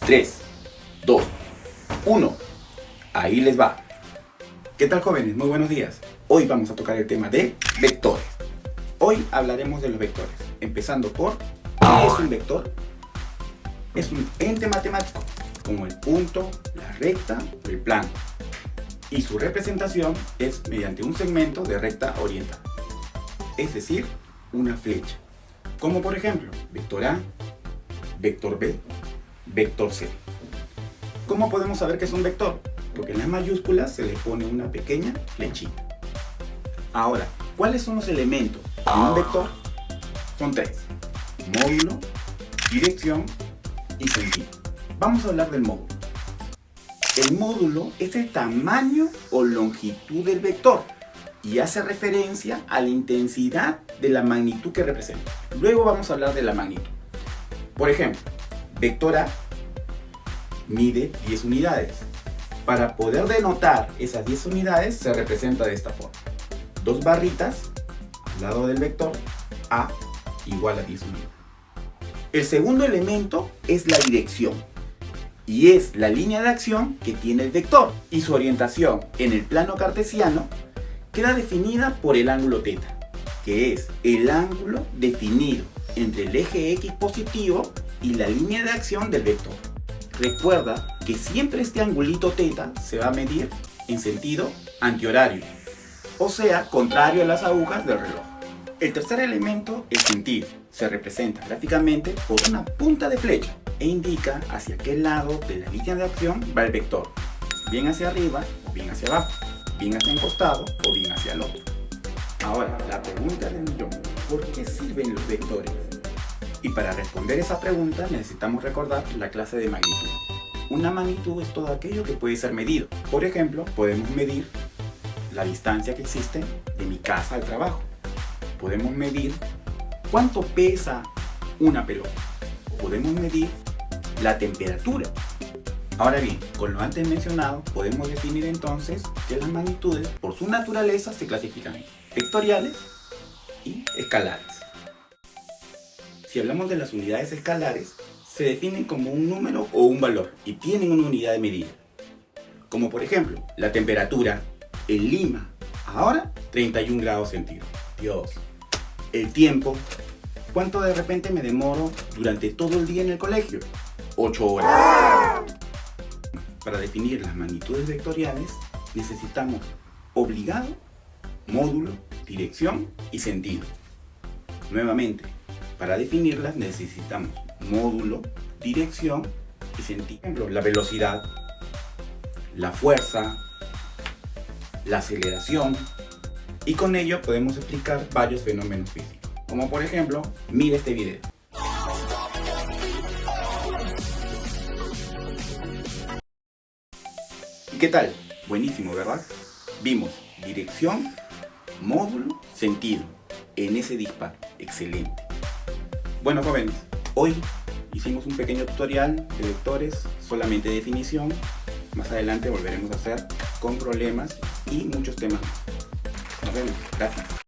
3, 2, 1. Ahí les va. ¿Qué tal, jóvenes? Muy buenos días. Hoy vamos a tocar el tema de vectores. Hoy hablaremos de los vectores, empezando por ¿qué es un vector? Es un ente matemático, como el punto, la recta o el plano. Y su representación es mediante un segmento de recta orientada, es decir, una flecha. Como por ejemplo, vector A, vector B, vector C. ¿Cómo podemos saber que es un vector? Porque en las mayúsculas se le pone una pequeña flechita. Ahora, ¿cuáles son los elementos de un vector? Son tres: módulo, dirección y sentido. Vamos a hablar del módulo. El módulo es el tamaño o longitud del vector y hace referencia a la intensidad de la magnitud que representa. Luego vamos a hablar de la magnitud. Por ejemplo, vector A mide 10 unidades. Para poder denotar esas 10 unidades se representa de esta forma: dos barritas al lado del vector A igual a 10 unidades. El segundo elemento es la dirección, y es la línea de acción que tiene el vector, y su orientación en el plano cartesiano queda definida por el ángulo θ, que es el ángulo definido entre el eje X positivo y la línea de acción del vector. Recuerda que siempre este angulito θ se va a medir en sentido antihorario, o sea, contrario a las agujas del reloj. El tercer elemento, el sentido, se representa gráficamente por una punta de flecha e indica hacia qué lado de la línea de acción va el vector, bien hacia arriba o bien hacia abajo, bien hacia un costado o bien hacia el otro. Ahora, la pregunta del millón: ¿por qué sirven los vectores? Y para responder esa pregunta necesitamos recordar la clase de magnitud. Una magnitud es todo aquello que puede ser medido. Por ejemplo, podemos medir la distancia que existe de mi casa al trabajo. Podemos medir cuánto pesa una pelota. Podemos medir la temperatura. Ahora bien, con lo antes mencionado, podemos definir entonces que las magnitudes, por su naturaleza, se clasifican en vectoriales y escalares. Si hablamos de las unidades escalares, se definen como un número o un valor y tienen una unidad de medida. Como por ejemplo, la temperatura en Lima, ahora 31 grados centígrados. Dios. El tiempo, ¿cuánto de repente me demoro durante todo el día en el colegio? 8 horas. Para definir las magnitudes vectoriales necesitamos obligado, módulo, dirección y sentido. Nuevamente, para definirlas necesitamos módulo, dirección y sentido. Por ejemplo, la velocidad, la fuerza, la aceleración, y con ello podemos explicar varios fenómenos físicos. Como por ejemplo, mira este video. ¿Y qué tal? Buenísimo, ¿verdad? Vimos dirección, módulo, sentido en ese disparo. Excelente. Bueno, jóvenes, hoy hicimos un pequeño tutorial de vectores, solamente definición. Más adelante volveremos a hacer con problemas y muchos temas más. Nos vemos. Gracias.